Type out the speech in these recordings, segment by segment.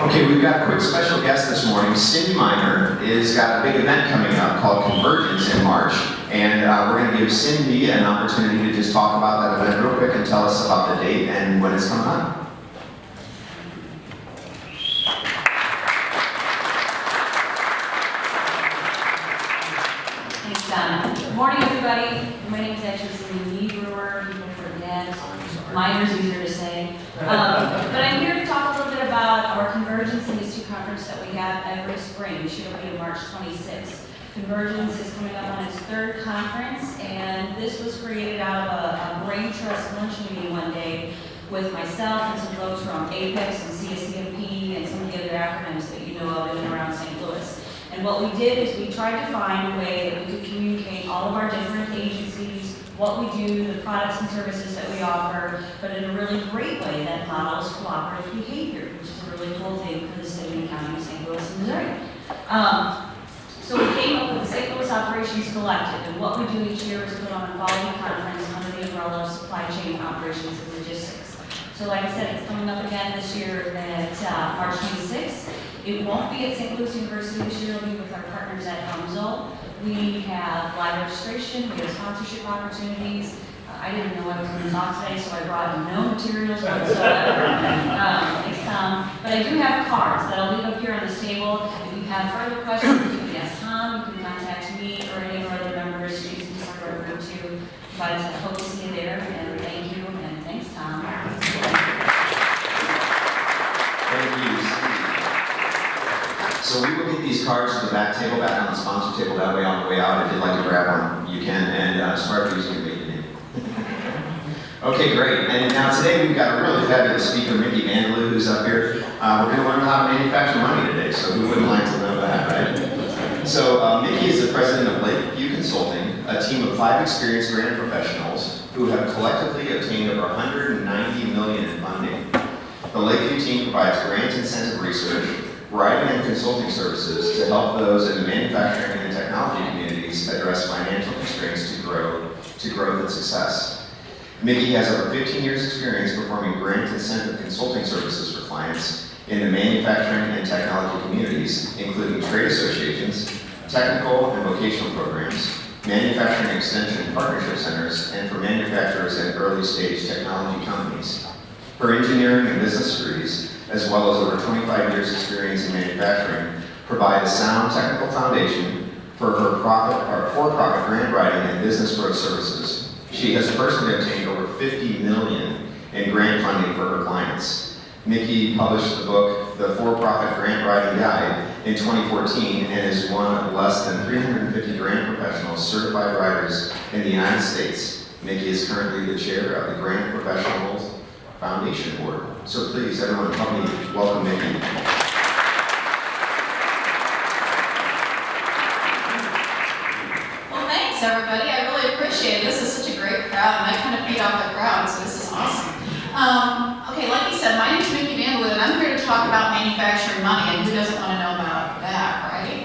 Okay, we've got a quick special guest this morning. Cindy Miner is got a big event coming up called Convergence in March, and we're going to give Cindy an opportunity to just talk about that event real quick and tell us about the date and when it's coming up. Thanks, Don. Good morning, everybody. My name is actually Cindy Brewer. People forget. Miner's easier to say. But I'm here to talk a little bit about our Convergence Industry Conference that we have every spring. This year will be on March 26th. Convergence is coming up on its third conference, and this was created out of a brain trust lunch meeting one day with myself and some folks from APEX and CSCMP and some of the other acronyms that you know of in and around St. Louis. And what we did is we tried to find a way that we could communicate all of our different agencies, what we do, the products and services that we offer, but in a really great way that models cooperative behavior, which is a really cool thing for the city and county of St. Louis, Missouri. So we came up with the St. Louis Operations Collective, and what we do each year is put on a quality conference under the umbrella of supply chain operations and logistics. So like I said, it's coming up again this year at March 26th. It won't be at St. Louis University this year, it'll be with our partners at Helmsville. We have live registration, we have sponsorship opportunities. I didn't know I was going to talk today, so I brought no materials whatsoever. Thanks, Tom. But I do have cards that I'll leave up here on this table. If you have further questions, you can ask Tom, you can contact me or any of our other members, Jason Sarver too. But I hope to see you there, and thank you, and thanks, Tom. Thank you. So we will get these cards to the back table, back on the sponsor table, that way on the way out. If you'd like to grab one, you can, and start using it. Okay, great. And now today we've got a really fabulous speaker, Mickey Vanderloo, who's up here. We're going to learn how to manufacture money today, so who wouldn't like to know that, right? So Mickey is the president of Lakeview Consulting, a team of 5 experienced grant professionals who have collectively obtained over $190 million in funding. The Lakeview team provides grant incentive research, writing and consulting services to help those in the manufacturing and technology communities address financial constraints to growth and success. Mickey has over 15 years experience performing grant incentive consulting services for clients in the manufacturing and technology communities, including trade associations, technical and vocational programs, manufacturing extension partnership centers, and for manufacturers and early stage technology companies. Her engineering and business degrees, as well as over 25 years experience in manufacturing, provide a sound technical foundation for her for-profit grant writing and business growth services. She has personally obtained over $50 million in grant funding for her clients. Mickey published the book, The For-Profit Grant Writing Guide, in 2014 and is one of less than 350 grant professionals certified writers in the United States. Mickey is currently the chair of the Grant Professionals Foundation Board. So please, everyone, help me welcome Mickey. Well, thanks, everybody. I really appreciate it. This is such a great crowd, and I kind of feed off the crowd, so this is awesome. Okay, like you said, my name is Mickey Vanderloo, and I'm here to talk about manufacturing money, and who doesn't want to know about that, right?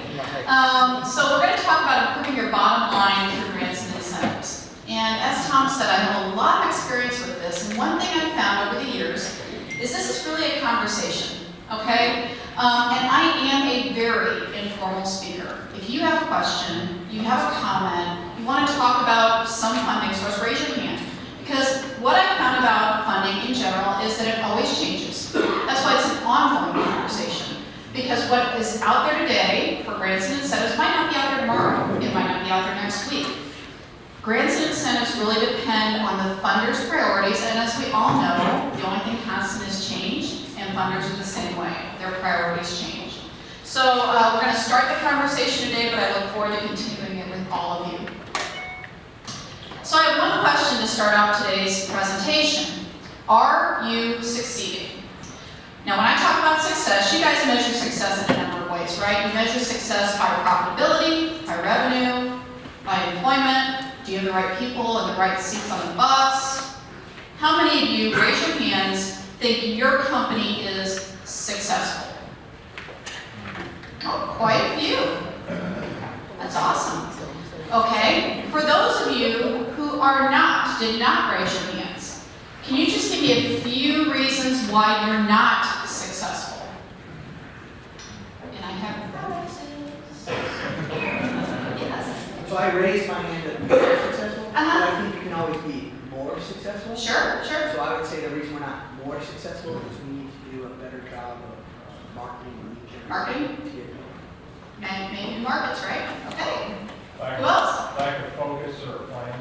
So we're going to talk about improving your bottom line through grants and incentives. And as Tom said, I have a lot of experience with this, and one thing I've found over the years is this is really a conversation, okay? And I am a very informal speaker. If you have a question, you have a comment, you want to talk about some funding source, raise your hand. Because what I found about funding in general is that it always changes. That's why it's an ongoing conversation. Because what is out there today for grants and incentives might not be out there tomorrow. It might not be out there next week. Grants and incentives really depend on the funder's priorities, and as we all know, the only thing constant is change, and funders are the same way. Their priorities change. So we're going to start the conversation today, but I look forward to continuing it with all of you. So I have one question to start off today's presentation. Are you succeeding? Now when I talk about success, you guys measure success in a number of ways, right? You measure success by profitability, by revenue, by employment. Do you have the right people and the right seats on the bus? How many of you, raise your hands, think your company is successful? Oh, quite a few. That's awesome. Okay, for those of you who did not raise your hands, can you just give me a few reasons why you're not successful? I raised my hand to be more successful, but Uh-huh. I think you can always be more successful. Sure, sure. So I would say the reason we're not more successful is we need to do a better job of marketing and lead generation Marketing? to get going. Maybe new markets, right? Okay. Lack Who else? lack of focus or plan.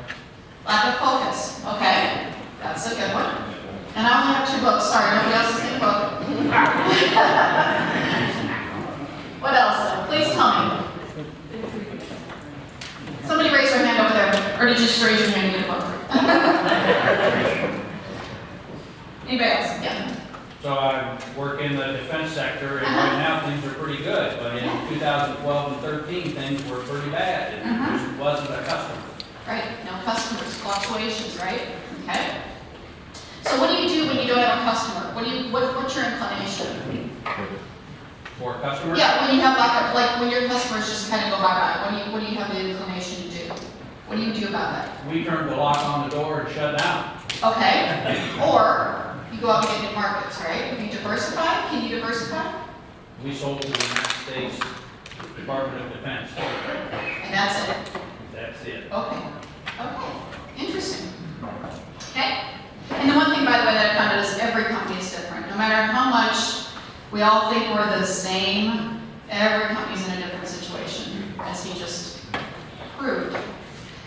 Lack of focus. Okay. That's a good one. And I only have 2 books. Sorry, nobody else has any book. What else? Please tell me. Somebody raise their hand over there. Or did you just raise your hand and get a book? Anybody else? Yeah. So I work in the defense sector, and right now things are pretty good, but in 2012 and 13, things were pretty bad, and there just wasn't a customer. Right. No customers. Fluctuations, right? Okay. So what do you do when you don't have a customer? What's your inclination? For customers? Yeah, when you have like when your customers just kind of go bye-bye, what do you have the inclination to do? What do you do about that? We turned the lock on the door and shut down. Okay, or you go out and get new markets, right? You diversify, can you diversify? We sold to the United States Department of Defense. And that's it, That's it. okay, interesting. Okay, and the one thing, by the way, that I found out is every company is different. No matter how much we all think we're the same, every company's in a different situation, as he just proved.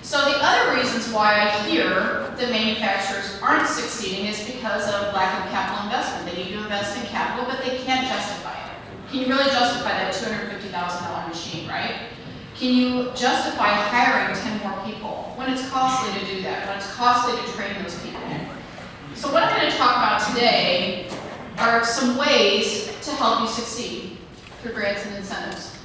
So the other reasons why I hear that manufacturers aren't succeeding is because of lack of capital investment. They need to invest in capital, but they can't justify it. Can you really justify that $250,000 machine, right? Can you justify hiring 10 more people when it's costly to do that, when it's costly to train those people? So what I'm going to talk about today are some ways to help you succeed through grants and incentives.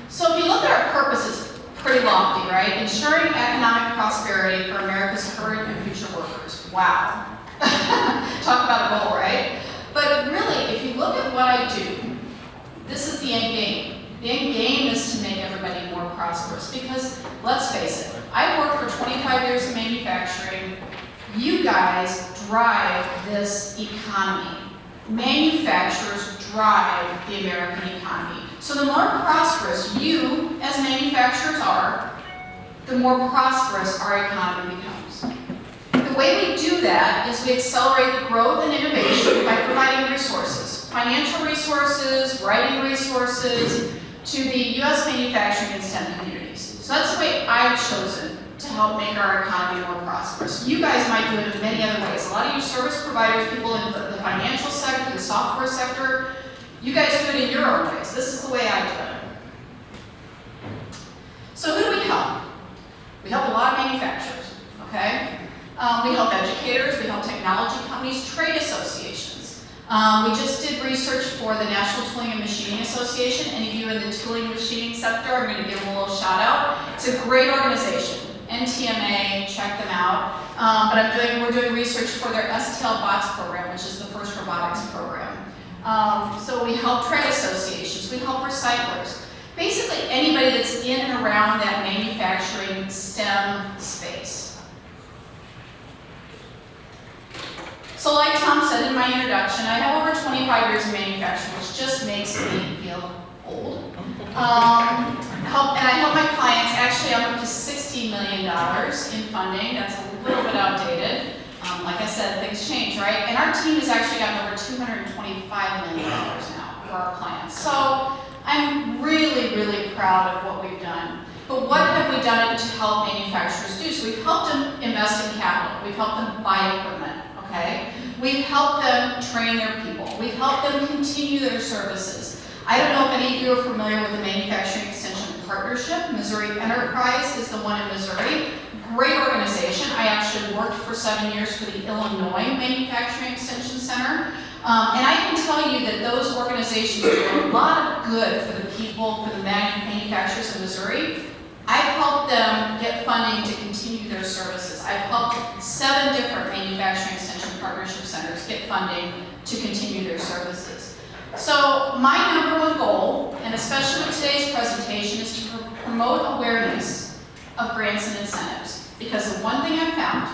So if you look at our purpose, it's pretty lofty, right? Ensuring economic prosperity for America's current and future workers. Wow. Talk about a goal, right? But really, if you look at what I do, this is the end game. The end game is to make everybody more prosperous because, let's face it, I worked for 25 years in manufacturing. You guys drive this economy. Manufacturers drive the American economy. So the more prosperous you as manufacturers are, the more prosperous our economy becomes. The way we do that is we accelerate the growth and innovation by providing resources, financial resources, writing resources to the U.S. manufacturing and STEM communities. So that's the way I've chosen to help make our economy more prosperous. You guys might do it in many other ways. A lot of you service providers, people in the financial sector, the software sector, you guys do it in your own ways. This is the way I do it. So who do we help? We help a lot of manufacturers, okay? We help educators, we help technology companies, trade associations. We just did research for the National Tooling and Machining Association. Any of you in the tooling and machining sector, I'm going to give them a little shout out. It's a great organization. NTMA, check them out. But we're doing research for their STL Bots program, which is the first robotics program. So we help trade associations, we help recyclers. Basically anybody that's in and around that manufacturing STEM space. So like Tom said in my introduction, I have over 25 years in manufacturing, which just makes me feel old. And I help my clients, actually I'm up to $60 million in funding. That's a little bit outdated. Like I said, things change, right? And our team has actually gotten over $225 million now for our clients. So I'm really, really proud of what we've done. But what have we done to help manufacturers do? So we've helped them invest in capital. We've helped them buy equipment, okay? We've helped them train their people. We've helped them continue their services. I don't know if any of you are familiar with the Manufacturing Extension Partnership. Missouri Enterprise is the one in Missouri. Great organization. I actually worked for 7 years for the Illinois Manufacturing Extension Center. And I can tell you that those organizations do a lot of good for the people, for the manufacturers in Missouri. I've helped them get funding to continue their services. I've helped 7 different Manufacturing Extension Partnership Centers get funding to continue their services. So my #1 goal, and especially with today's presentation, is to promote awareness of grants and incentives. Because the one thing I've found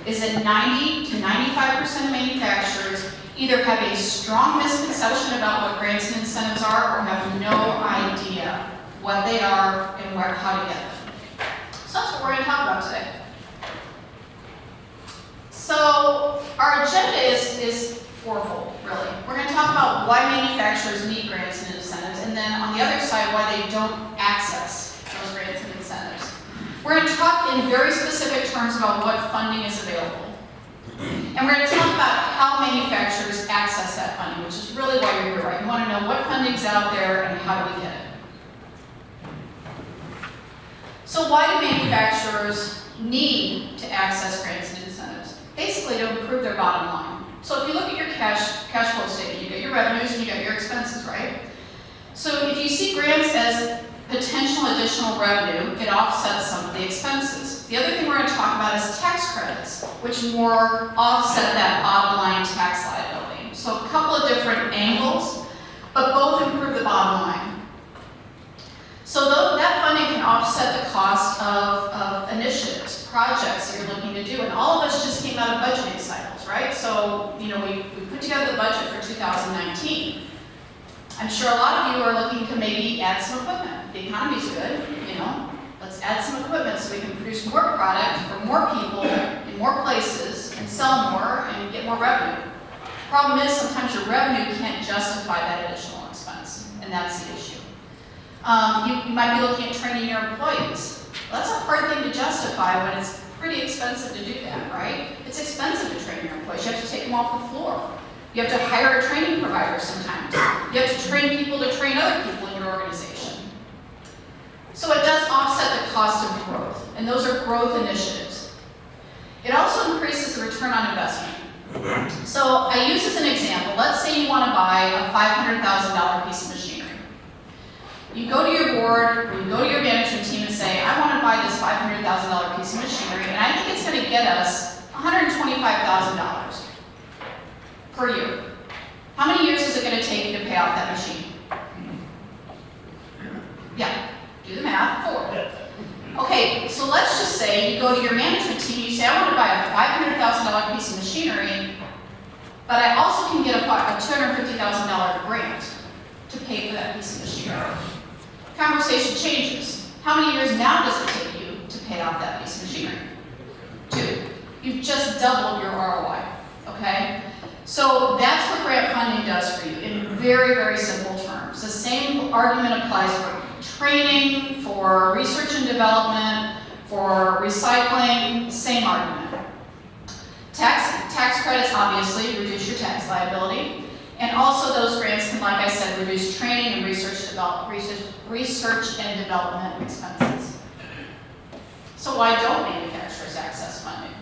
is that 90 to 95% of manufacturers either have a strong misconception about what grants and incentives are or have no idea what they are and how to get them. what we're gonna talk about today. So our agenda is fourfold, really. We're gonna talk about why manufacturers need grants and incentives, and then on the other side, why they don't access those grants and incentives. We're gonna talk in very specific terms about what funding is available. And we're gonna talk about how manufacturers access that funding, which is really why you're here, right? You wanna know what funding's out there and how do we get it. So why do manufacturers need to access grants and incentives? Basically to improve their bottom line. So if you look at your cash flow statement, you get your revenues and you get your expenses, right? So if you see grants as potential additional revenue, it offsets some of the expenses. The other thing we're going to talk about is tax credits, which more offset that bottom line tax liability. So a couple of different angles, but both improve the bottom line. So that funding can offset the cost of initiatives, projects that you're looking to do, and all of us just came out of budgeting cycles, right? So, you know, we put together the budget for 2019. I'm sure a lot of you are looking to maybe add some equipment. The economy's good, you know, let's add some equipment so we can produce more product for more people in more places and sell more and get more revenue. Problem is, sometimes your revenue can't justify that additional expense, and that's the issue. You might be looking at training your employees. Well, that's a hard thing to justify when it's pretty expensive to do that, right? It's expensive to train your employees. You have to take them off the floor. You have to hire a training provider sometimes. You have to train people to train other people in your organization. So it does offset the cost of growth, and those are growth initiatives. It also increases the return on investment. So I use as an example, let's say you want to buy a $500,000 piece of machinery. You go to your board, or you go to your management team and say, I want to buy this $500,000 piece of machinery, and I think it's going to get us $125,000 per year. How many years is it going to take you to pay off that machine? Yeah, do the math, 4. Okay, so let's just say you go to your management team, you say, I want to buy a $500,000 piece of machinery, but I also can get a $250,000 grant to pay for that piece of machinery. Conversation changes. How many years now does it take you to pay off that piece of machinery? 2. You've just doubled your ROI, okay? So that's what grant funding does for you in very, very simple terms. The same argument applies for training, for research and development, for recycling, same argument. Tax credits obviously reduce your tax liability, and also those grants can, like I said, reduce training and research and development expenses. So why don't manufacturers access funding?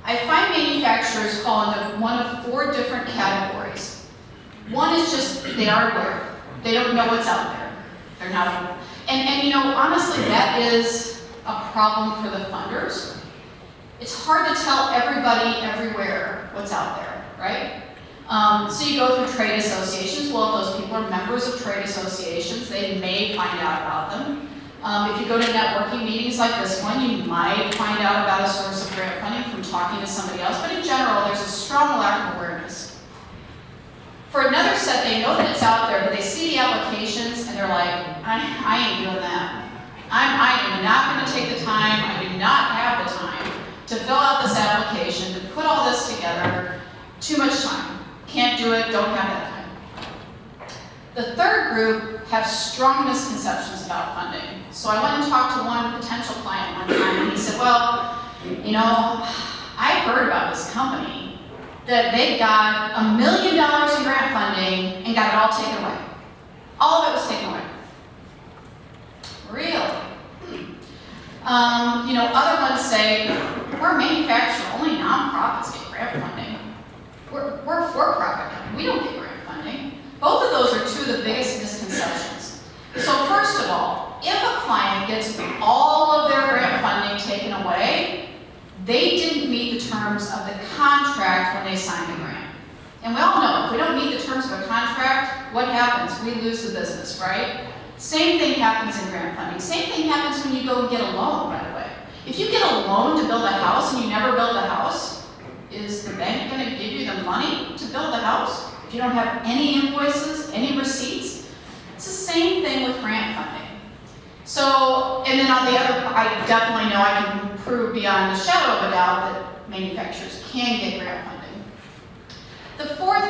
I find manufacturers fall into one of 4 different categories. One is just they aren't aware. They don't know what's out there. They're not aware. And you know, honestly, that is a problem for the funders. It's hard to tell everybody everywhere what's out there, right? So you go through trade associations. Well, if those people are members of trade associations, they may find out about them. If you go to networking meetings like this one, you might find out about a source of grant funding from talking to somebody else, but in general, there's a strong lack of awareness. For another set, they know that it's out there, but they see the applications and they're like, I ain't doing that. I am not going to take the time, I do not have the time to fill out this application, to put all this together. Too much time. Can't do it, don't have that time. The third group have strong misconceptions about funding. So I went and talked to one potential client one time, and he said, well, you know, I heard about this company that they got $1 million in grant funding and got it all taken away. All of it was taken away. Really? You know, other ones say, we're a manufacturer, only nonprofits get grant funding. We're a for-profit company, we don't get grant funding. Both of those are 2 of the biggest misconceptions. So first of all, if a client gets all of their grant funding taken away, they didn't meet the terms of the contract when they signed the grant. And we all know, if we don't meet the terms of a contract, what happens? We lose the business, right? Same thing happens in grant funding. Same thing happens when you go and get a loan, by the way. If you get a loan to build a house and you never build a house, is the bank going to give you the money to build the house? If you don't have any invoices, any receipts? It's the same thing with grant funding. So, and then on the other, I definitely know I can prove beyond the shadow of a doubt that manufacturers can get grant funding. The fourth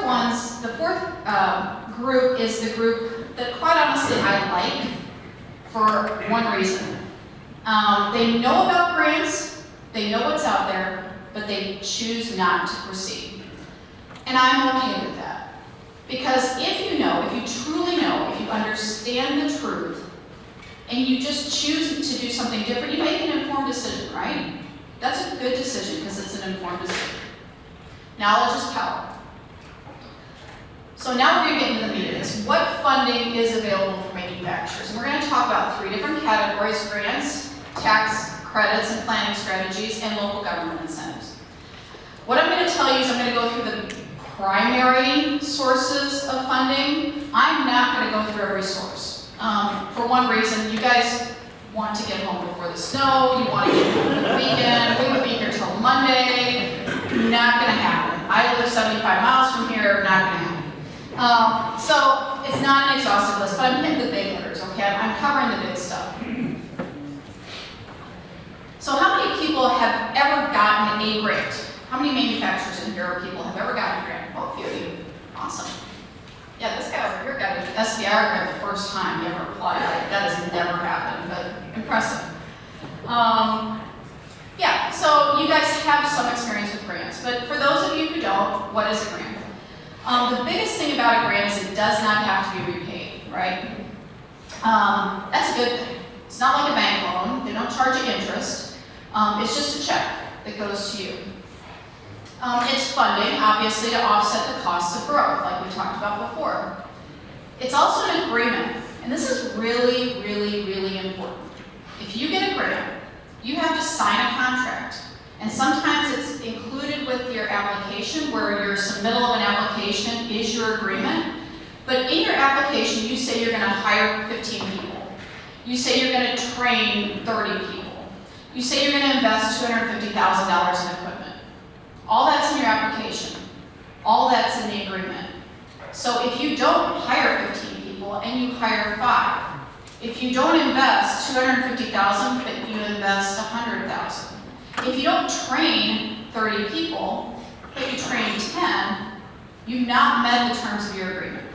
group is the group that, quite honestly, I like for one reason. They know about grants, they know what's out there, but they choose not to proceed. And I'm okay with that. Because if you know, if you truly know, if you understand the truth, and you just choose to do something different, you make an informed decision, right? That's a good decision because it's an informed decision. Knowledge is power. So now we're going to get into the meat of this. What funding is available for manufacturers? And we're going to talk about 3 different categories: grants, tax credits and planning strategies, and local government incentives. What I'm going to tell you is I'm going to go through the primary sources of funding. I'm not going to go through every source. For one reason, you guys want to get home before the snow, you want to get home for the weekend, we would be here till Monday. Not going to happen. I live 75 miles from here, not going to happen. So it's not an exhaustive list, but I'm hitting the big hitters, okay? I'm covering the big stuff. So how many people have ever gotten a grant? How many manufacturers in here or people have ever gotten a grant? Oh, a few of you. Awesome. Yeah, this guy over here got an SBIR grant the first time he ever applied. That has never happened, but impressive. Yeah, so you guys have some experience with grants, but for those of you who don't, what is a grant? The biggest thing about a grant is it does not have to be repaid, right? That's a good thing. It's not like a bank loan. They don't charge you interest. It's just a check that goes to you. It's funding, obviously, to offset the costs of growth, like we talked about before. It's also an agreement, and this is really, really, really important. If you get a grant, you have to sign a contract, and sometimes it's included with your application, where your submittal of an application is your agreement. But in your application, you say you're going to hire 15 people. You say you're going to train 30 people. You say you're going to invest $250,000 in equipment. All that's in your application. All that's in the agreement. So if you don't hire 15 people and you hire 5, if you don't invest $250,000 but you invest $100,000, if you don't train 30 people but you train 10, you've not met the terms of your agreement.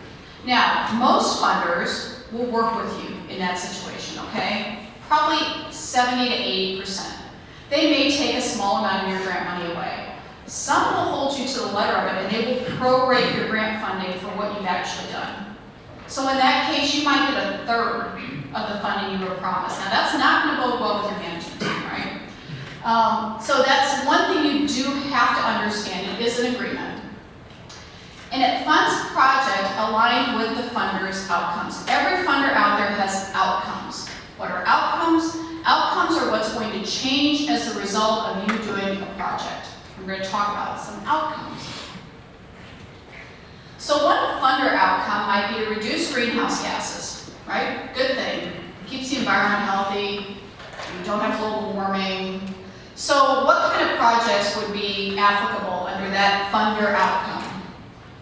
Now, most funders will work with you in that situation, okay? Probably 70 to 80%. They may take a small amount of your grant money away. Some will hold you to the letter of it, and they will prorate your grant funding for what you've actually done. So in that case, you might get a third of the funding you were promised. Now that's not going to bode well with your management team, right? So that's one thing you do have to understand. It is an agreement. And it funds the project aligned with the funder's outcomes. Every funder out there has outcomes. What are outcomes? Outcomes are what's going to change as a result of you doing a project. We're going to talk about some outcomes. So one funder outcome might be to reduce greenhouse gases, right? Good thing. Keeps the environment healthy. You don't have global warming. So what kind of projects would be applicable under that funder outcome?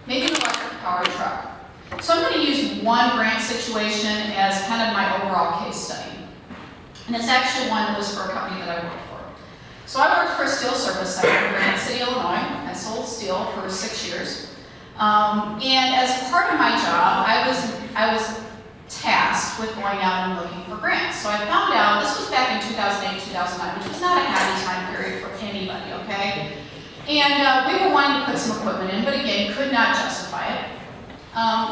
Maybe an electric powered truck. So I'm going to use one grant situation as kind of my overall case study. And it's actually one that was for a company that I worked for. So I worked for a steel service center in Granite City, Illinois. I sold steel for 6 years. And as part of my job, I was tasked with going out and looking for grants. So I found out, this was back in 2008, 2009, which was not a happy time period for anybody, okay? And we were wanting to put some equipment in, but again, could not justify it.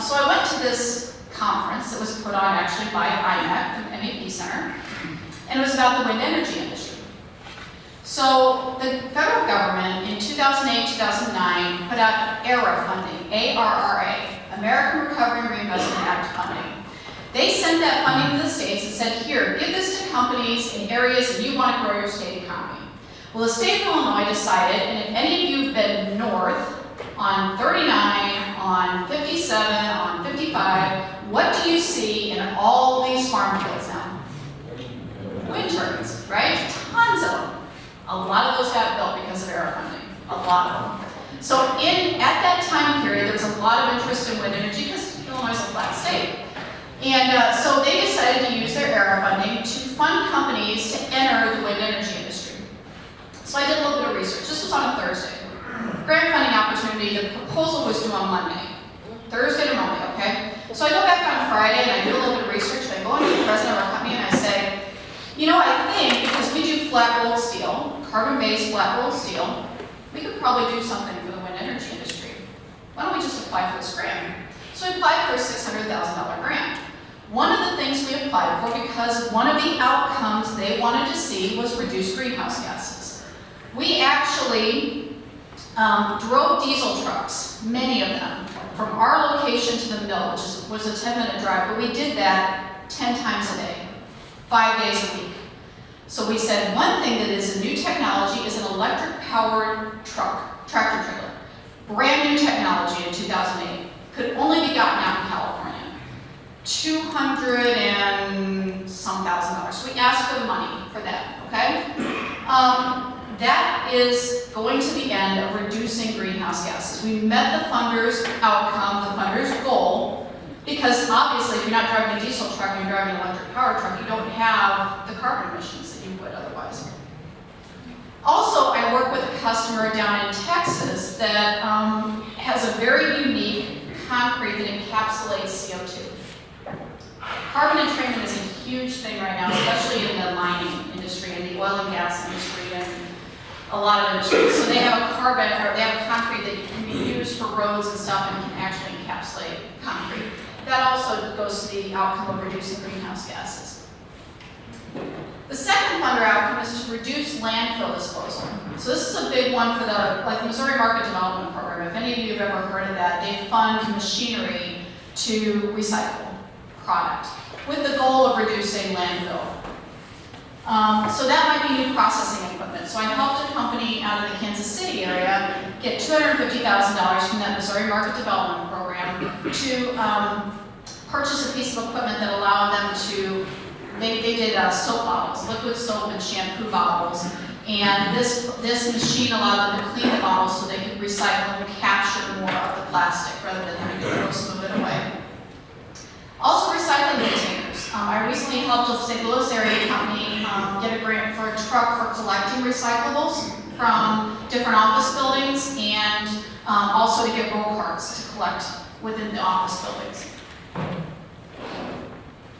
So I went to this conference that was put on actually by IMEC, the MEP Center, and it was about the wind energy industry. So the federal government in 2008, 2009 put out ARRA funding, ARRA, American Recovery and Reinvestment Act funding. They sent that funding to the states and said, here, give this to companies in areas that you want to grow your state economy. Well, the state of Illinois decided, and if any of you have been north on 39, on 57, on 55, what do you see in all these farm fields now? Wind turbines, right? Tons of them. A lot of those got built because of ARRA funding. A lot of them. So at that time period, there was a lot of interest in wind energy because Illinois is a flat state. And so they decided to use their ERA funding to fund companies to enter the wind energy industry. So I did a little bit of research. This was on a Thursday. Grant funding opportunity, the proposal was due on Monday. Thursday to Monday, okay? So I go back on Friday and I do a little bit of research. And I go into the president of our company and I say, you know, I think because we do flat rolled steel, carbon-based flat rolled steel, we could probably do something for the wind energy industry. Why don't we just apply for this grant? So we applied for a $600,000 grant. One of the things we applied for, because one of the outcomes they wanted to see was reduced greenhouse gases. We actually drove diesel trucks, many of them, from our location to the mill, which was a 10-minute drive, but we did that 10 times a day, 5 days a week. So we said one thing that is a new technology is an electric-powered tractor trailer. Brand new technology in 2008. Could only be gotten out in California. $200 and some thousand. So we asked for the money for that, okay? That is going to the end of reducing greenhouse gases. We met the funders' outcome, the funders' goal, because obviously if you're not driving a diesel truck and you're driving an electric power truck, you don't have the carbon emissions that you would otherwise. Also, I work with a customer down in Texas that has a very unique concrete that encapsulates CO2. Carbon entrainment is a huge thing right now, especially in the mining industry and the oil and gas industry and a lot of industries. So they have a concrete that can be used for roads and stuff and can actually encapsulate concrete. That also goes to the outcome of reducing greenhouse gases. The second funder outcome is to reduce landfill disposal. So this is a big one for the Missouri Market Development Program. If any of you have ever heard of that, they fund machinery to recycle product with the goal of reducing landfill. So that might be new processing equipment. So I helped a company out of the Kansas City area get $250,000 from that Missouri Market Development Program to purchase a piece of equipment that allowed them to, they did soap bottles, liquid soap and shampoo bottles. And this machine allowed them to clean the bottles so they could recycle and capture more of the plastic rather than having to throw some of it away. Also recycling containers. I recently helped a St. Louis area company get a grant for a truck for collecting recyclables from different office buildings and also to get roll carts to collect within the office buildings.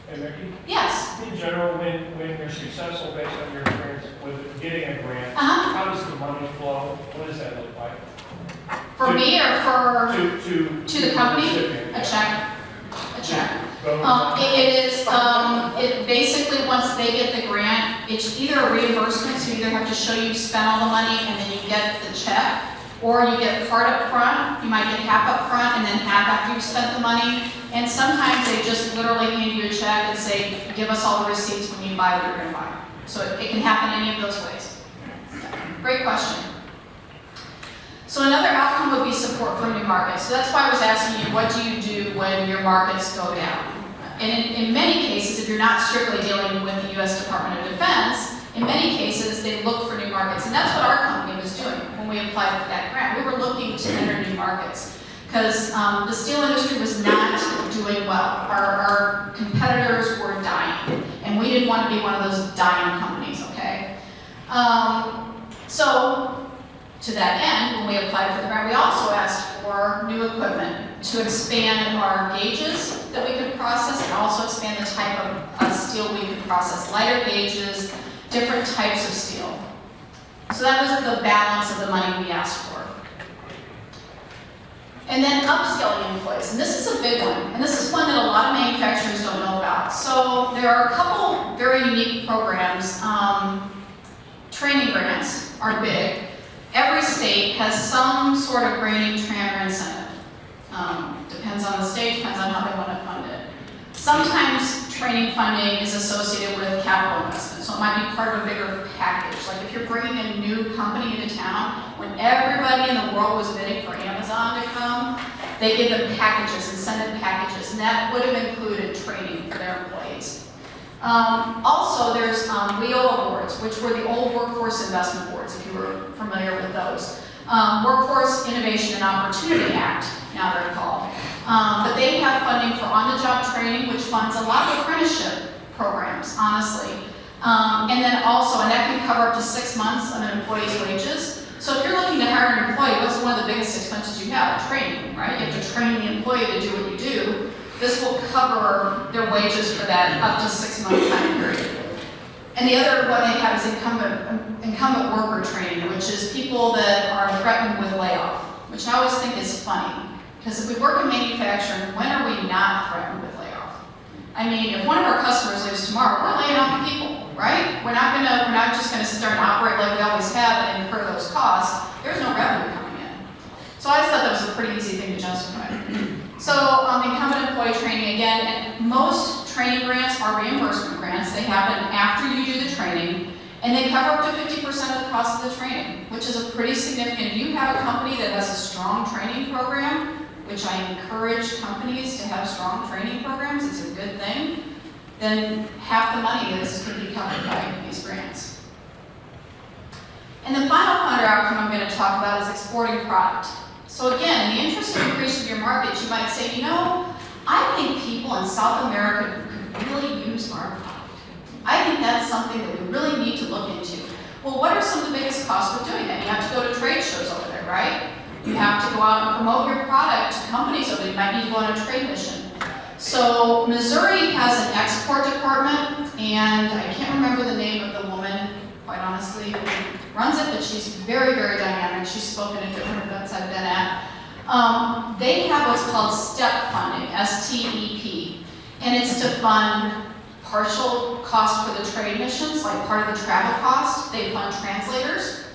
Hey, Mickey, Yes. in general, when you're successful based on your experience with getting a grant, Uh-huh. how does the money flow? What does that look like? For me or for To the company? recipient, a yeah. check? A check. Go- It basically, once they get the grant, it's either a reimbursement, so you either have to show you spent all the money and then you get the check, or you get part up front, you might get half up front and then half after you've spent the money, and sometimes they just literally hand you a check and say, give us all the receipts when you buy what you're gonna buy. So it can happen any of those ways. Great question. So another outcome would be support for new markets. So that's why I was asking you, what do you do when your markets go down? And in many cases, if you're not strictly dealing with the U.S. Department of Defense, in many cases, they look for new markets. And that's what our company was doing when we applied for that grant. We were looking to enter new markets because the steel industry was not doing well. Our competitors were dying, and we didn't want to be one of those dying companies, okay? So to that end, when we applied for the grant, we also asked for new equipment to expand our gauges that we could process and also expand the type of steel we could process, lighter gauges, different types of steel. So that was the balance of the money we asked for. And then upskilling employees, and this is a big one, and this is one that a lot of manufacturers don't know about. So there are a couple very unique programs. Training grants are big. Every state has some sort of grading transfer incentive. Depends on the state, depends on how they want to fund it. Sometimes training funding is associated with capital investment, so it might be part of a bigger package. Like if you're bringing a new company into town, when everybody in the world was bidding for Amazon to come, they give them packages, incentive packages, and that would have included training for their employees. Also, there's WIO awards, which were the old Workforce Investment Boards, if you were familiar with those. Workforce Innovation and Opportunity Act, now they're called. But they have funding for on-the-job training, which funds a lot of apprenticeship programs, honestly. And then also, and that can cover up to 6 months of an employee's wages. So if you're looking to hire an employee, what's one of the biggest expenses you have? Training, right? You have to train the employee to do what you do. This will cover their wages for that up to 6 month time period. And the other one they have is incumbent worker training, which is people that are threatened with layoff, which I always think is funny. Because if we work in manufacturing, when are we not threatened with layoff? I mean, if one of our customers leaves tomorrow, we're laying off people, right? We're not just gonna sit there and operate like we always have and incur those costs. There's no revenue coming in. So I just thought that was a pretty easy thing to justify. So incumbent employee training again, and most training grants are reimbursement grants. They happen after you do the training, and they cover up to 50% of the cost of the training, which is a pretty significant. If you have a company that has a strong training program, which I encourage companies to have strong training programs, it's a good thing, then half the money can be covered by these grants. And the final funder outcome I'm going to talk about is exporting product. So again, in the interest of increasing your market, you might say, you know, I think people in South America could really use our product. I think that's something that we really need to look into. Well, what are some of the biggest costs for doing that? You have to go to trade shows over there, right? You have to go out and promote your product to companies over there. You might need to go on a trade mission. So Missouri has an export department, and I can't remember the name of the woman, quite honestly, who runs it, but she's very, very dynamic. She's spoken at different events I've been at. They have what's called STEP funding, S-T-E-P, and it's to fund partial cost for the trade missions, like part of the travel cost. They fund translators.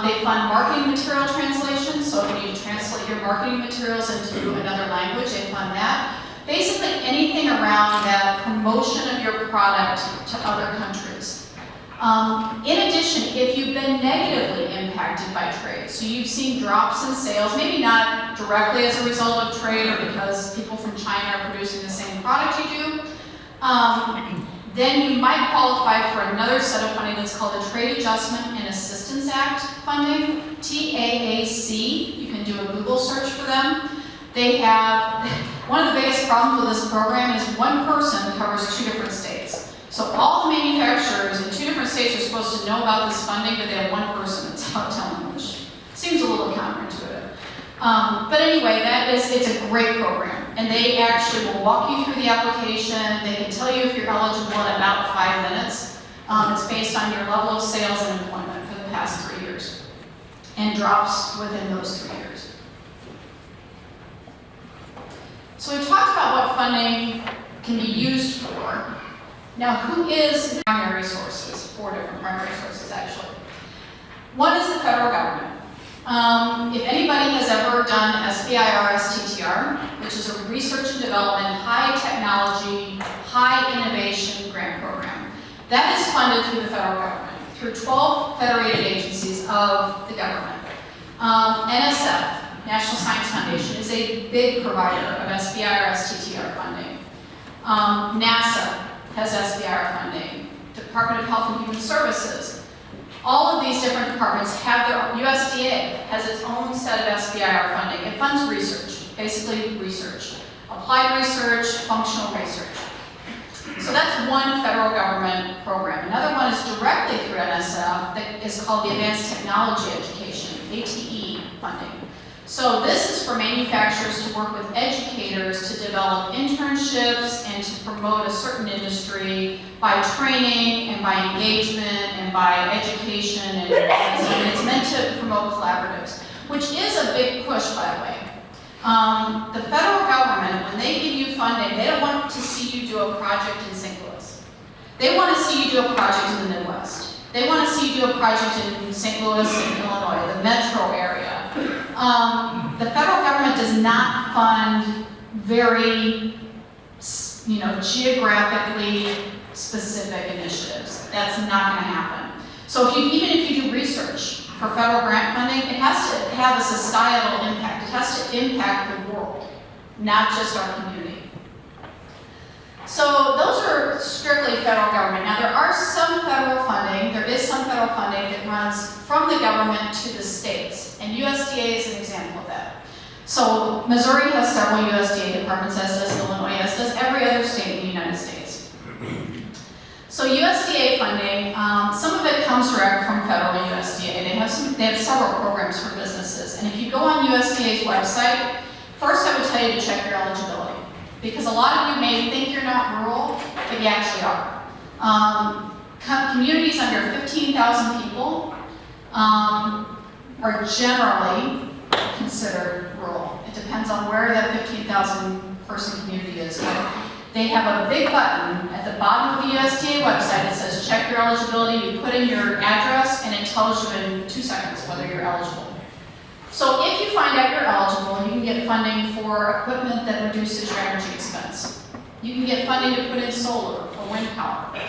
They fund marketing material translation, so if you need to translate your marketing materials into another language, they fund that. Basically anything around that promotion of your product to other countries. In addition, if you've been negatively impacted by trade, so you've seen drops in sales, maybe not directly as a result of trade or because people from China are producing the same product you do, then you might qualify for another set of funding that's called the Trade Adjustment and Assistance Act funding, TAAC. You can do a Google search for them. They have, one of the biggest problems with this program is one person covers 2 different states. So all the manufacturers in 2 different states are supposed to know about this funding, but they have one person that's out telling them, which seems a little counterintuitive. But anyway, it's a great program. And they actually will walk you through the application. They can tell you if you're eligible in about 5 minutes. It's based on your level of sales and employment for the past 3 years. And drops within those 3 years. So we talked about what funding can be used for. Now, who is primary sources? 4 different primary sources, actually. One is the federal government. If anybody has ever done SBIR-STTR, which is a research and development, high technology, high innovation grant program, that is funded through the federal government, through 12 federated agencies of the government. NSF, National Science Foundation, is a big provider of SBIR-STTR funding. NASA has SBIR funding. Department of Health and Human Services. All of these different departments have their, USDA has its own set of SBIR funding. It funds research, basically research. Applied research, functional research. So that's one federal government program. Another one is directly through NSF that is called the Advanced Technology Education, ATE funding. So this is for manufacturers to work with educators to develop internships and to promote a certain industry by training and by engagement and by education, and it's meant to promote collaboratives, which is a big push, by the way. The federal government, when they give you funding, they don't want to see you do a project in St. Louis. They want to see you do a project in the Midwest. They want to see you do a project in St. Louis and Illinois, the metro area. The federal government does not fund very, geographically specific initiatives. That's not going to happen. So even if you do research for federal grant funding, it has to have a societal impact. It has to impact the world, not just our community. So those are strictly federal government. Now there are some federal funding, there is some federal funding that runs from the government to the states, and USDA is an example of that. So Missouri has several USDA departments, as does Illinois, as does every other state in the United States. So USDA funding, some of it comes direct from federal USDA. They have several programs for businesses. And if you go on USDA's website, first I would tell you to check your eligibility. Because a lot of you may think you're not rural, but you actually are. Communities under 15,000 people are generally considered rural. It depends on where that 15,000 person community is. But they have a big button at the bottom of the USDA website that says check your eligibility. You put in your address and it tells you in 2 seconds whether you're eligible. So if you find out you're eligible, you can get funding for equipment that reduces your energy expense. You can get funding to put in solar or wind power.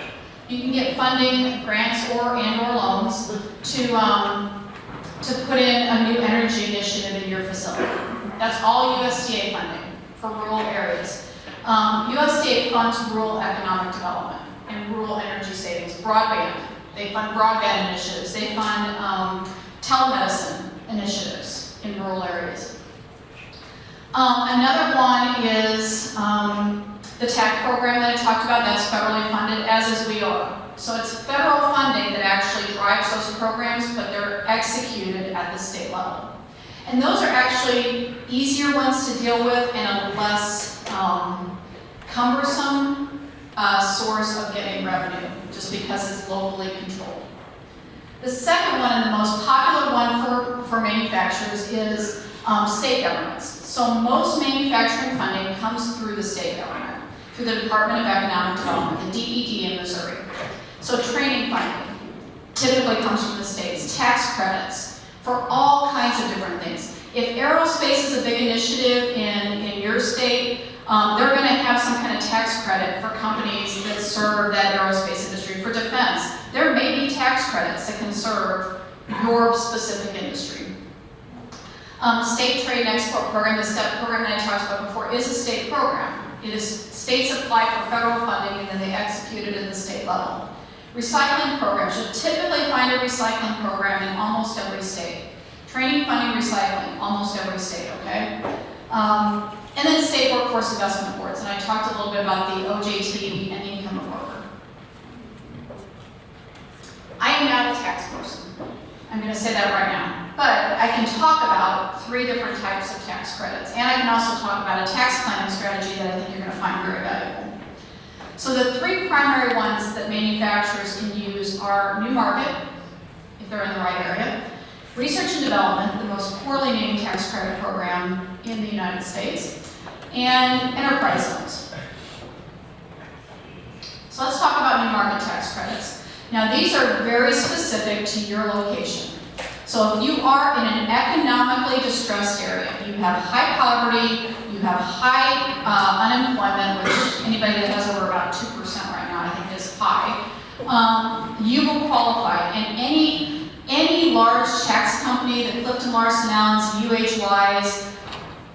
You can get funding, grants or loans to put in a new energy initiative in your facility. That's all USDA funding for rural areas. USDA funds rural economic development and rural energy savings. Broadband, they fund broadband initiatives. They fund telemedicine initiatives in rural areas. Another one is the TAC program that I talked about. That's federally funded, as is WIOA. So it's federal funding that actually drives those programs, but they're executed at the state level. And those are actually easier ones to deal with and a less cumbersome source of getting revenue, just because it's locally controlled. The second one and the most popular one for manufacturers is state governments. So most manufacturing funding comes through the state government, through the Department of Economic Development, the DED in Missouri. So training funding typically comes from the states, tax credits for all kinds of different things. If aerospace is a big initiative in your state, they're going to have some kind of tax credit for companies that serve that aerospace industry. For defense, there may be tax credits that can serve your specific industry. State Trade and Export Program, the STEP program that I talked about before, is a state program. It is states apply for federal funding and then they execute it at the state level. Recycling programs, you'll typically find a recycling program in almost every state. Training, funding, recycling, almost every state, okay? And then state workforce investment boards, and I talked a little bit about the OJT and income of worker. I am not a tax person. I'm going to say that right now. But I can talk about 3 different types of tax credits, and I can also talk about a tax planning strategy that I think you're going to find very valuable. So the 3 primary ones that manufacturers can use are new market, if they're in the right area, research and development, the most poorly named tax credit program in the United States, and enterprise zones. So let's talk about new market tax credits. Now these are very specific to your location. So if you are in an economically distressed area, you have high poverty, you have high unemployment, which anybody that has over about 2% right now I think is high, you will qualify. And any large tax company, the Clifton Larson Allens, UHYs,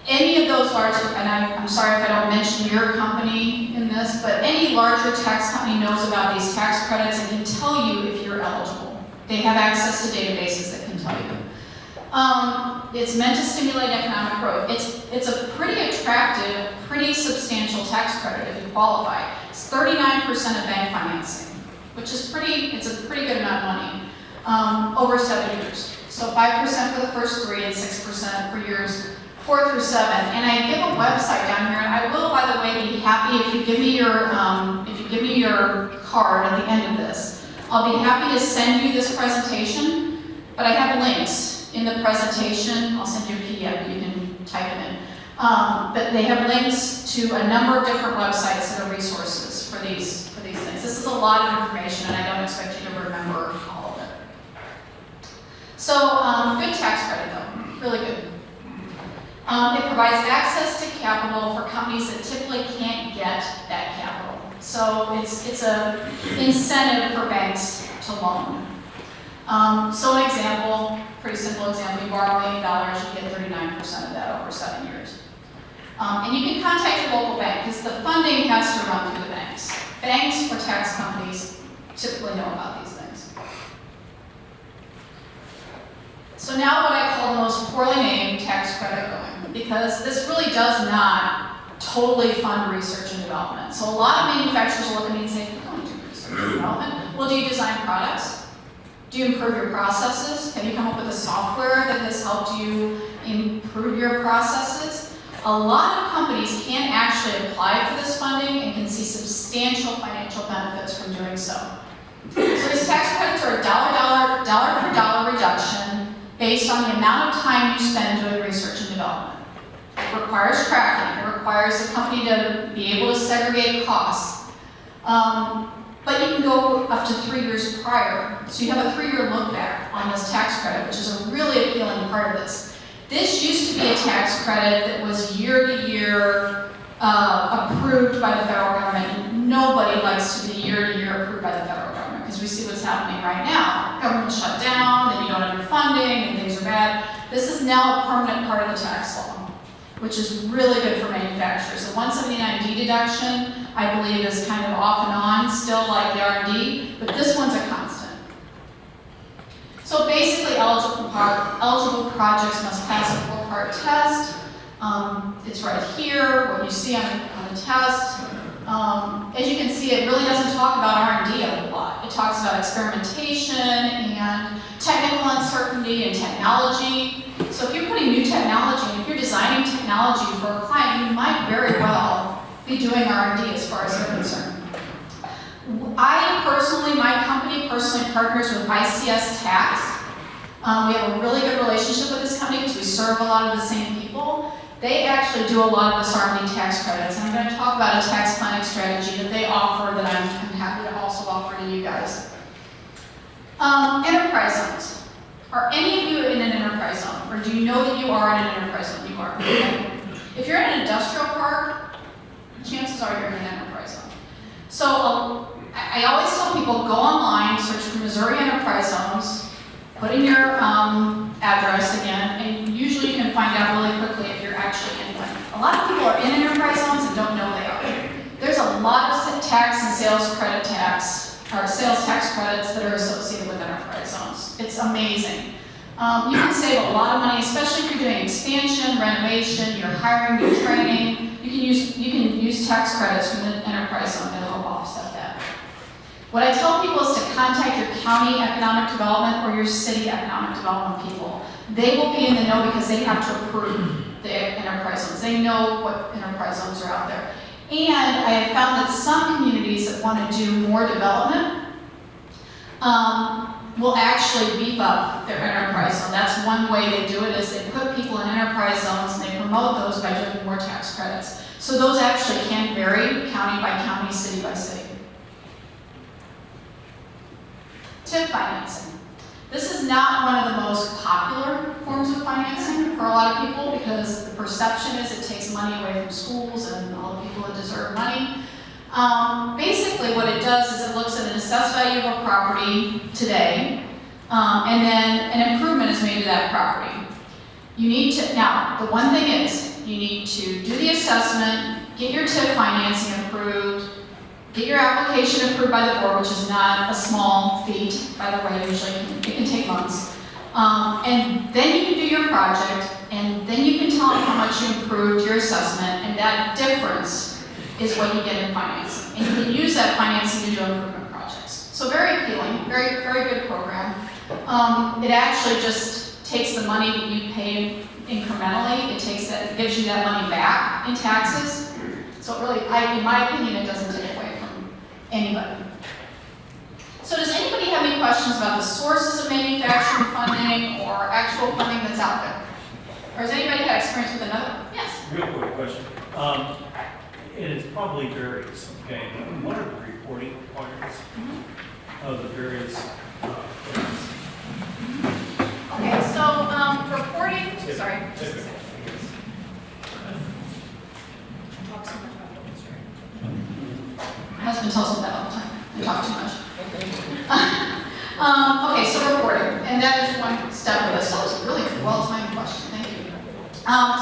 any of those large, and I'm sorry if I don't mention your company in this, but any larger tax company knows about these tax credits and can tell you if you're eligible. They have access to databases that can tell you. It's meant to stimulate economic growth. It's a pretty attractive, pretty substantial tax credit if you qualify. It's 39% of bank financing, which is it's a pretty good amount of money over 7 years. So 5% for the first 3 and 6% for years 4 through 7. And I give a website down here, and I will, by the way, be happy if you give me your card at the end of this. I'll be happy to send you this presentation, but I have links in the presentation. I'll send you a PDF, you can type it in. But they have links to a number of different websites that are resources for these things. This is a lot of information, and I don't expect you to remember all of it. So, good tax credit though, really good. It provides access to capital for companies that typically can't get that capital. So it's an incentive for banks to loan. So an example, pretty simple example, you borrow $1 million, you get 39% of that over 7 years. And you can contact your local bank because the funding has to run through the banks. Banks or tax companies typically know about these things. So now what I call the most poorly named tax credit going. because this really does not totally fund research and development. So a lot of manufacturers will look at me and say, we don't do research and development. Well, do you design products? Do you improve your processes? Have you come up with a software that has helped you improve your processes? A lot of companies can actually apply for this funding and can see substantial financial benefits from doing so. So these tax credits are a dollar for dollar reduction based on the amount of time you spend doing research and development. It requires tracking. It requires the company to be able to segregate costs. But you can go up to 3 years prior. So you have a 3-year look back on this tax credit, which is a really appealing part of this. This used to be a tax credit that was year to year approved by the federal government. And nobody likes to be year to year approved by the federal government because we see what's happening right now. Government shut down, then you don't have your funding, and things are bad. This is now a permanent part of the tax law, which is really good for manufacturers. The 179D deduction, I believe, is kind of off and on, still like the R&D, but this one's a constant. So basically, eligible projects must pass a 4-part test. It's right here, what you see on the test. As you can see, it really doesn't talk about R&D a whole lot. It talks about experimentation and technical uncertainty and technology. So if you're putting new technology, and if you're designing technology for a client, you might very well be doing R&D as far as they're concerned. My company personally partners with ICS Tax. We have a really good relationship with this company because we serve a lot of the same people. They actually do a lot of this R&D tax credits, and I'm going to talk about a tax planning strategy that they offer that I'm happy to also offer to you guys. Enterprise zones. Are any of you in an enterprise zone, or do you know that you are in an enterprise zone? You are. If you're in an industrial park, chances are you're in an enterprise zone. So I always tell people, go online, search for Missouri enterprise zones, put in your address again, and usually you can find out really quickly if you're actually in one. A lot of people are in enterprise zones and don't know they are. There's a lot of tax and sales tax credits that are associated with enterprise zones. It's amazing. You can save a lot of money, especially if you're doing expansion, renovation, you're hiring, you're training. You can use tax credits from the enterprise zone to help offset that. What I tell people is to contact your county economic development or your city economic development people. They will be in the know because they have to approve the enterprise zones. They know what enterprise zones are out there. And I have found that some communities that want to do more development will actually beef up their enterprise zone. That's one way they do it, is they put people in enterprise zones and they promote those by doing more tax credits. So those actually can vary county by county, city by city. TIF financing. This is not one of the most popular forms of financing for a lot of people because the perception is it takes money away from schools and all the people that deserve money. Basically what it does is it looks at an assessed value of a property today, and then an improvement is made to that property. You need to, now, the one thing is, you need to do the assessment, get your TIF financing approved, get your application approved by the board, which is not a small feat, by the way, usually it can take months. And then you can do your project, and then you can tell them how much you improved your assessment, and that difference is what you get in financing. And you can use that financing to do improvement projects. So very appealing, very, very good program. It actually just takes the money that you pay incrementally, it gives you that money back in taxes. So it really, in my opinion, it doesn't take away from anybody. So does anybody have any questions about the sources of manufacturing funding or actual funding that's out there? Or has anybody had experience with another? Yes? Real quick question. And it probably varies, okay? What are the reporting requirements of the various things? Okay, so reporting, sorry. Typically, Talk so much about illustrating. My husband tells me that all the time. I talk too much. Okay, so reporting, and that is one step of this. That was a really well-timed question. Thank you.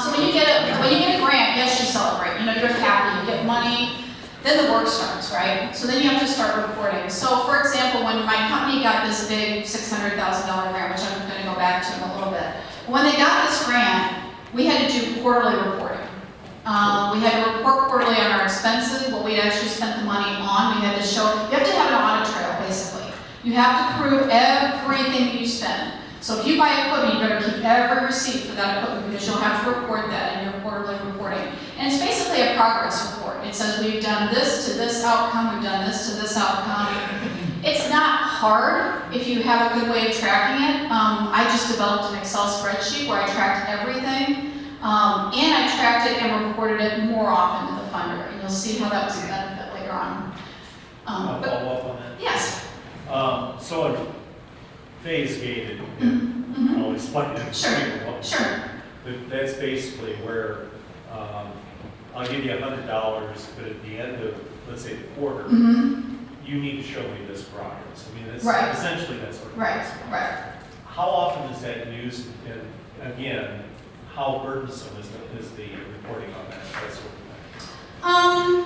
So when you get a grant, yes, you celebrate. You know, you're happy. You get money. Then the work starts, right? So then you have to start reporting. So, for example, when my company got this big $600,000 grant, which I'm going to go back to in a little bit, when they got this grant, we had to do quarterly reporting. We had to report quarterly on our expenses, what we actually spent the money on. We had to show, you have to have an audit trail, basically. You have to prove everything that you spend. So if you buy equipment, you better keep every receipt for that equipment because you'll have to report that in your quarterly reporting. And it's basically a progress report. It says we've done this to this outcome, we've done this to this outcome. It's not hard if you have a good way of tracking it. I just developed an Excel spreadsheet where I tracked everything. And I tracked it and reported it more often to the funder. And you'll see how that was a benefit later on. I'll But follow up on that. yes. So a phase gated, and I'll explain it. Sure. Sure. That's basically where, I'll give you $100, but at the end of, let's say, the quarter, Mm-hmm. you need to show me this progress. I mean, it's Right. essentially that's what it Right. is. Right. How often is that used, and again, how burdensome is the reporting on that sort of thing?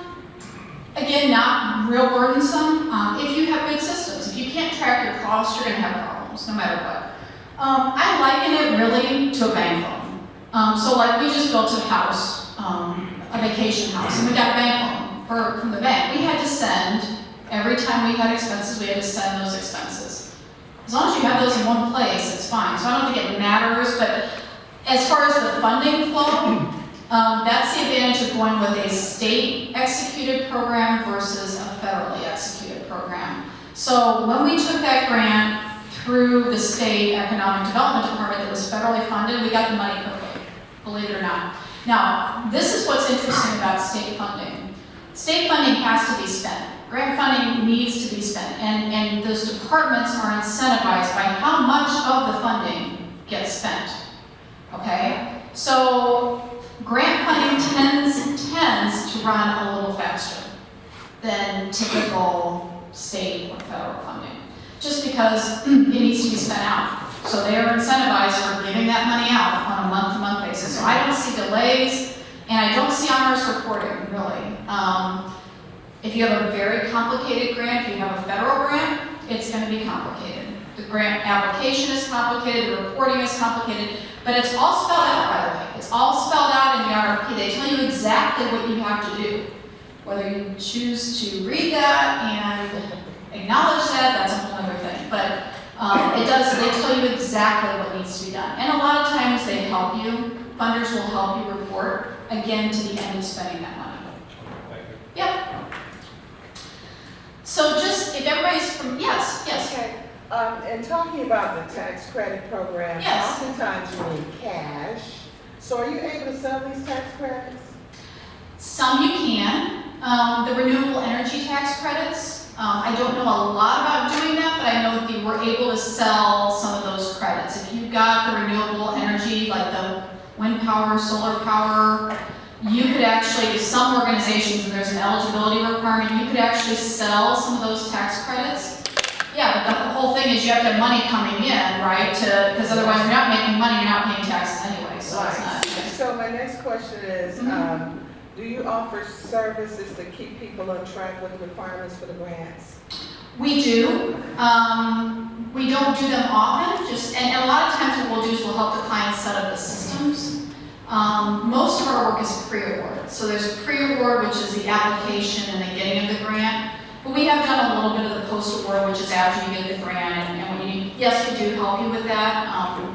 Again, not real burdensome. If you have good systems, if you can't track your costs, you're gonna have problems, no matter what. I liken it really to a bank loan. So like we just built a house, a vacation house, and we got a bank loan from the bank. We had to send, every time we had expenses, we had to send those expenses. As long as you have those in one place, it's fine. So I don't think it matters, but as far as the funding flow, that's the advantage of going with a state executed program versus a federally executed program. So when we took that grant through the state economic development department that was federally funded, we got the money quickly, believe it or not. Now, this is what's interesting about state funding. State funding has to be spent. Grant funding needs to be spent, and those departments are incentivized by how much of the funding gets spent. Okay? So grant funding tends to run a little faster than typical state or federal funding, just because it needs to be spent out. So they are incentivized for giving that money out on a month-to-month basis. So I don't see delays, and I don't see onerous reporting, really. If you have a very complicated grant, if you have a federal grant, it's going to be complicated. The grant application is complicated, the reporting is complicated, but it's all spelled out, by the way. It's all spelled out in the RFP. They tell you exactly what you have to do. Whether you choose to read that and acknowledge that, that's a whole other thing. But they tell you exactly what needs to be done. And a lot of times they help you, funders will help you report, again, to the end of spending that money. Thank you. Yep. So just, if everybody's from, yes. Okay, and talking about the tax credit program, Yes. oftentimes you need cash. So are you able to sell these tax credits? Some you can. The renewable energy tax credits, I don't know a lot about doing that, but I know that you were able to sell some of those credits. If you've got the renewable energy, like the wind power, solar power, you could actually, some organizations, and there's an eligibility requirement, you could actually sell some of those tax credits. Yeah, but the whole thing is you have to have money coming in, right? Because otherwise you're not making money, you're not paying taxes anyway, so it's not. So my next question is, do you offer services to keep people on track with the requirements for the grants? We do. We don't do them often, and a lot of times what we'll do is we'll help the clients set up the systems. Most of our work is pre-award. So there's pre-award, which is the application and the getting of the grant. But we have done a little bit of the post-award, which is after you get the grant and when you need. Yes, we do help you with that.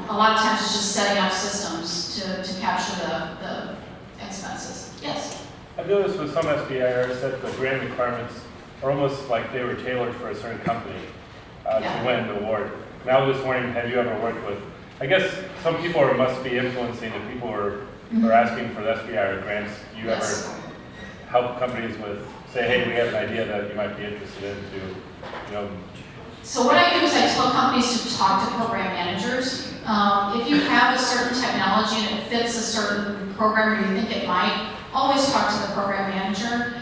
A lot of times it's just setting up systems to capture the expenses. Yes? I've noticed with some SBIRs that the grant requirements are almost like they were tailored for a certain company Yeah. to win the award. And I was just wondering, have you ever worked with, I guess some people must be influencing the people who are asking for the SBIR grants. Do you Yes. ever help companies with, say, hey, we have an idea that you might be interested in to, So what I do is I tell companies to talk to program managers. If you have a certain technology and it fits a certain program or you think it might, always talk to the program manager.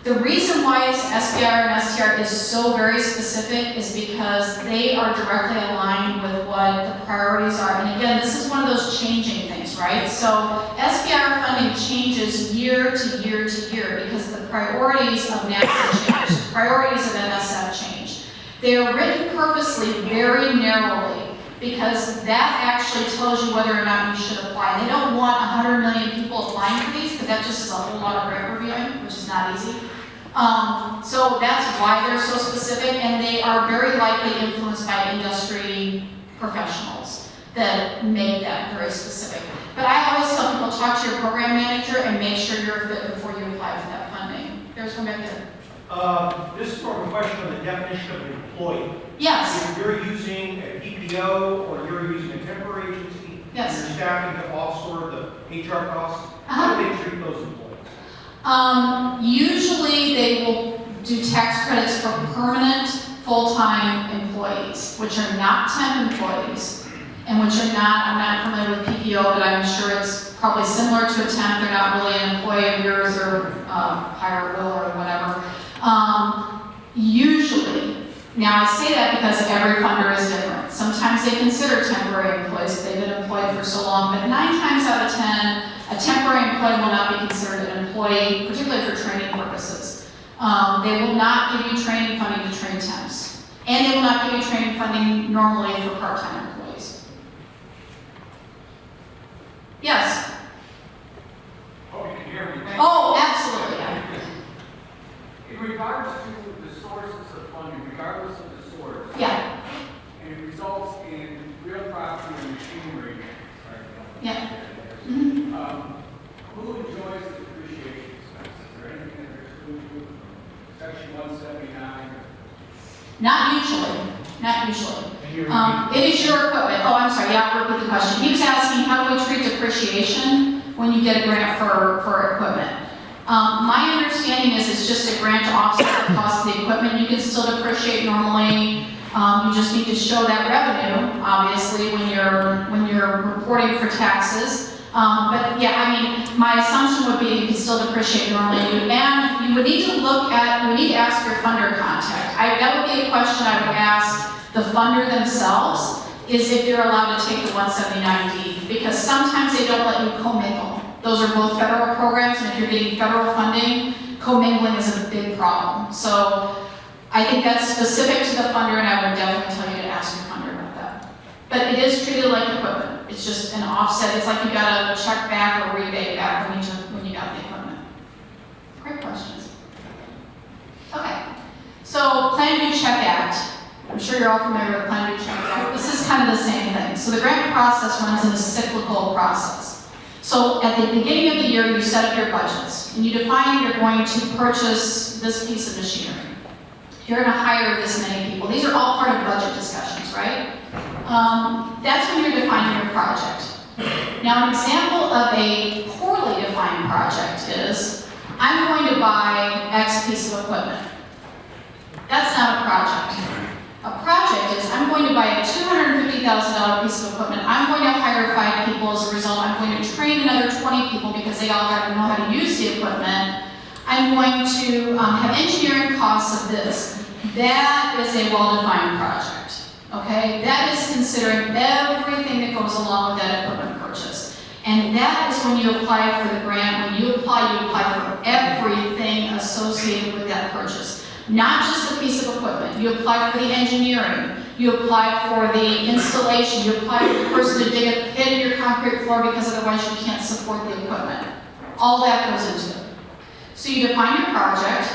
The reason why SBIR and STR is so very specific is because they are directly aligned with what the priorities are. And again, this is one of those changing things, right? So SBIR funding changes year to year to year because the priorities of NASA change, the priorities of NSF change. They are written purposely very narrowly because that actually tells you whether or not you should apply. They don't want 100 million people applying for these, because that just is a whole lot of grant reviewing, which is not easy. So that's why they're so specific, and they are very likely influenced by industry professionals that make that very specific. But I always tell people, talk to your program manager and make sure you're a fit before you apply for that funding. There's one back there. This is more of a question of the definition of an employee. Yes, If you're using a PPO or you're using a temporary agency, Yes. you're staffing to offshore the HR costs, how do they treat those employees? Usually they will do tax credits for permanent, full-time employees, which are not temp employees, and which are not, I'm not familiar with PPO, but I'm sure it's probably similar to a temp. They're not really an employee of yours or hire will or whatever. Usually, now I say that because every funder is different. Sometimes they consider temporary employees if they've been employed for so long, but 9 times out of 10, a temporary employee will not be considered an employee, particularly for training purposes. They will not give you training funding to train temps. And they will not give you training funding normally for part-time employees. Yes? Oh, you can hear me. Oh, absolutely. In regards to the sources of funding, regardless of the source, Yeah, and it results in real property and machinery, yeah. Mhm. who enjoys the depreciation expense? Is there anything that excludes you from section 179? Not usually, not usually. And you're- It is your equipment. Oh, I'm sorry, yeah, I'll repeat the question. He was asking, how do we treat depreciation when you get a grant for equipment? My understanding is it's just a grant to offset the cost of the equipment. You can still depreciate normally. You just need to show that revenue, obviously, when you're reporting for taxes. But yeah, I mean, my assumption would be you can still depreciate normally. And you would need to ask your funder contact. That would be a question I would ask the funder themselves, is if they're allowed to take the 179D, because sometimes they don't let you commingle. Those are both federal programs, and if you're getting federal funding, commingling is a big problem. So I think that's specific to the funder, and I would definitely tell you to ask your funder about that. But it is treated like equipment. It's just an offset. It's like you got a check back or rebate back when you got the equipment. Great questions. Okay. So Plan Do Check Act. I'm sure you're all familiar with Plan Do Check Act. This is kind of the same thing. So the grant process runs in a cyclical process. So at the beginning of the year, you set up your budgets, and you define you're going to purchase this piece of machinery. You're going to hire this many people. These are all part of budget discussions, right? That's when you're defining your project. Now, an example of a poorly defined project is, I'm going to buy X piece of equipment. That's not a project. A project is, I'm going to buy a $250,000 piece of equipment. I'm going to hire 5 people as a result. I'm going to train another 20 people because they all got to know how to use the equipment. I'm going to have engineering costs of this. That is a well-defined project, okay? That is considering everything that goes along with that equipment purchase. And that is when you apply for the grant. When you apply for everything associated with that purchase. Not just the piece of equipment. You apply for the engineering. You apply for the installation. You apply for the person to dig a pit in your concrete floor because otherwise you can't support the equipment. All that goes into it. So you define your project.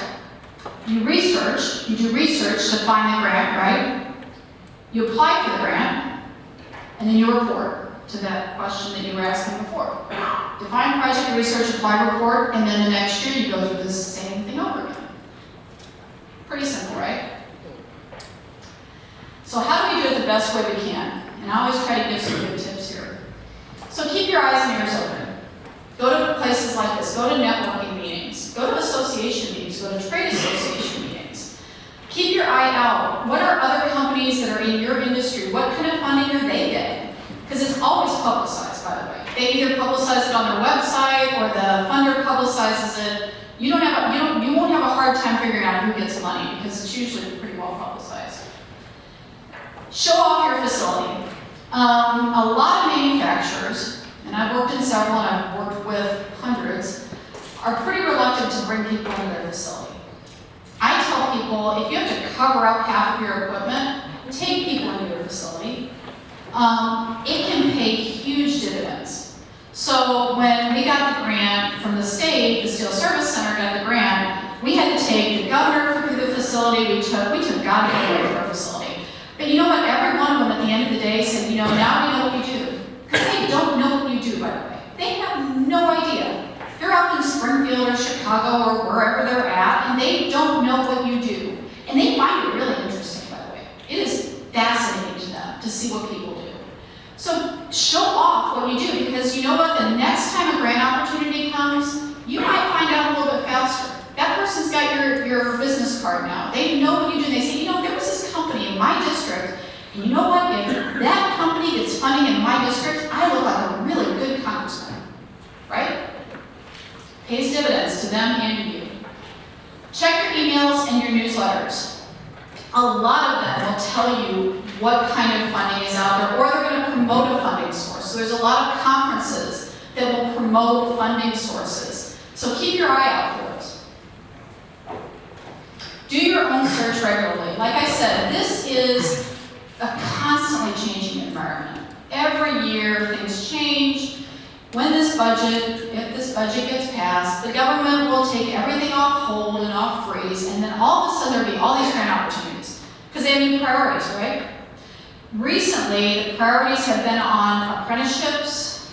You do research to find the grant, right? You apply for the grant, and then you report to that question that you were asking before. Define project, research, apply, report, and then the next year you go through the same thing over again. Pretty simple, right? So how do we do it the best way we can? And I always try to give some good tips here. So keep your eyes and ears open. Go to places like this. Go to networking meetings. Go to association meetings. Go to trade association meetings. Keep your eye out. What are other companies that are in your industry? What kind of funding are they getting? Because it's always publicized, by the way. They either publicize it on their website or the funder publicizes it. You won't have a hard time figuring out who gets money because it's usually pretty well publicized. Show off your facility. A lot of manufacturers, and I've worked in several and I've worked with hundreds, are pretty reluctant to bring people into their facility. I tell people, if you have to cover up half of your equipment, take people into your facility. it can pay huge dividends. So when we got the grant from the state, the Steel Service Center got the grant, we had to take the governor through the facility, we took God away for our facility. But you know what, every one of them at the end of the day said, you know, now we know what you do. Because they don't know what you do, by the way. They have no idea. They're out in Springfield or Chicago or wherever they're at, and they don't know what you do. And they find it really interesting, by the way. It is fascinating to them to see what people do. So show off what you do, because you know what, the next time a grant opportunity comes, you might find out a little bit faster. That person's got your business card now. They know what you do. They say, you know, there was this company in my district, and you know what, if that company gets funding in my district, I look like a really good congressman, right? Pays dividends to them and to you. Check your emails and your newsletters. A lot of them will tell you what kind of funding is out there, or they're going to promote a funding source. So there's a lot of conferences that will promote funding sources. So keep your eye out for those. Do your own search regularly. Like I said, this is a constantly changing environment. Every year things change. When if this budget gets passed, the government will take everything off hold and off freeze, and then all of a sudden there'll be all these grant opportunities. Because they have new priorities, right? Recently, the priorities have been on apprenticeships,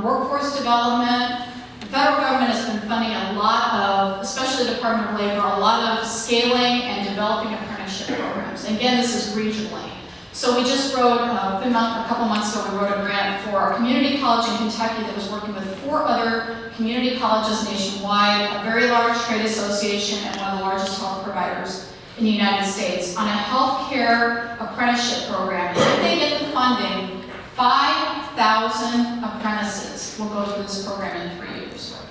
workforce development. The federal government has been funding a lot of, especially the Department of Labor, a lot of scaling and developing apprenticeship programs. And again, this is regionally. So we just wrote, a couple months ago, we wrote a grant for a community college in Kentucky that was working with 4 other community colleges nationwide, a very large trade association, and one of the largest health providers in the United States on a healthcare apprenticeship program. If they get the funding, 5,000 apprentices will go through this program in 3 years.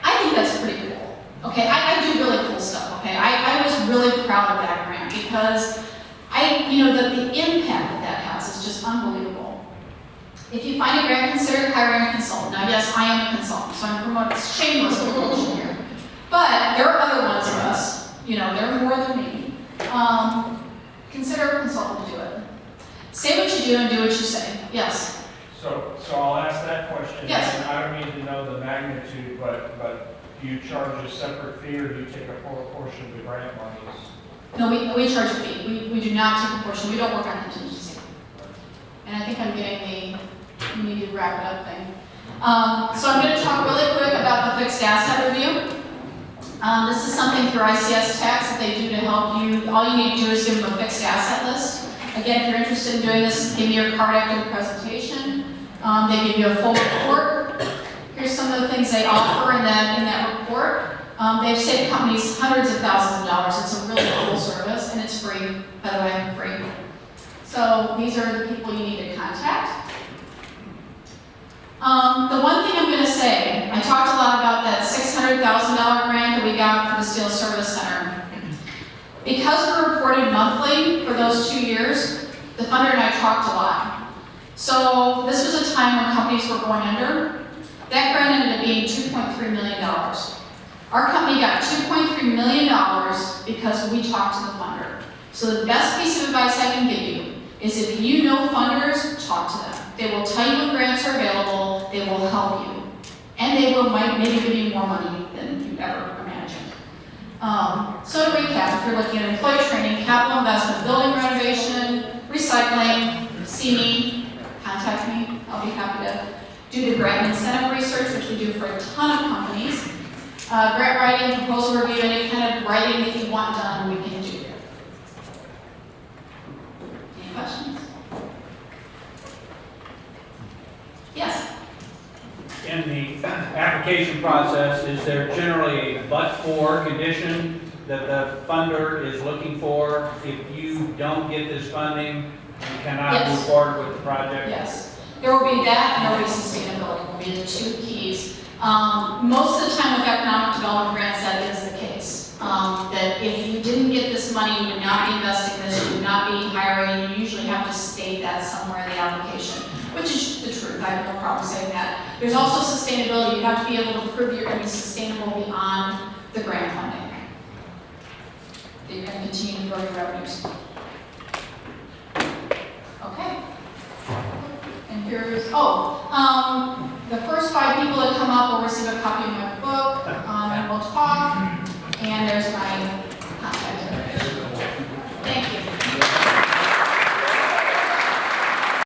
I think that's pretty cool. Okay, I do really cool stuff, okay? I was really proud of that grant because the impact that has is just unbelievable. If you find a grant, consider hiring a consultant. Now, yes, I am a consultant, so I'm promoting shameless promotion here. But there are other ones of us, there are more than me. Consider a consultant to do it. Say what you do and do what you say. Yes? So I'll ask that question. Yes. And I don't need to know the magnitude, but do you charge a separate fee or do you take a portion of the grant monies? No, we charge a fee. We do not take a portion. We don't work on contingency. And I think I'm getting we need to wrap it up thing. So I'm going to talk really quick about the fixed asset review. This is something through ICS Tax that they do to help you. All you need to do is give them a fixed asset list. Again, if you're interested in doing this, give me your card after the presentation. They give you a full report. Here's some of the things they offer in that report. They've saved companies hundreds of thousands of dollars. It's a really cool service, and it's free, by the way, free. So these are the people you need to contact. The one thing I'm going to say, I talked a lot about that $600,000 grant that we got for the Steel Service Center. Because we're reported monthly for those 2 years, the funder and I talked a lot. So this was a time when companies were going under. That grant ended up being $2.3 million. Our company got $2.3 million because we talked to the funder. So the best piece of advice I can give you is if you know funders, talk to them. They will tell you when grants are available, they will help you. And they will maybe give you more money than you ever imagined. So to recap, if you're looking at employee training, capital investment, building renovation, recycling, see me, contact me, I'll be happy to do the grant and incentive research, which we do for a ton of companies. Grant writing, proposal review, any kind of writing that you want done, we can do. Any questions? Yes? In the application process, is there generally a but-for condition that the funder is looking for? If you don't get this funding, you cannot Yes. move forward with the project? Yes. There will be that, and there will be sustainability, will be the 2 keys. Most of the time with economic development grants, that is the case. That if you didn't get this money, you would not be investing this, you would not be hiring, you usually have to state that somewhere in the application, which is the truth, I have no problem saying that. There's also sustainability, you have to be able to prove you're going to be sustainable beyond the grant funding. That you're going to continue to grow your revenues. Okay. The first 5 people that come up will receive a copy of my book, and we'll talk. And there's my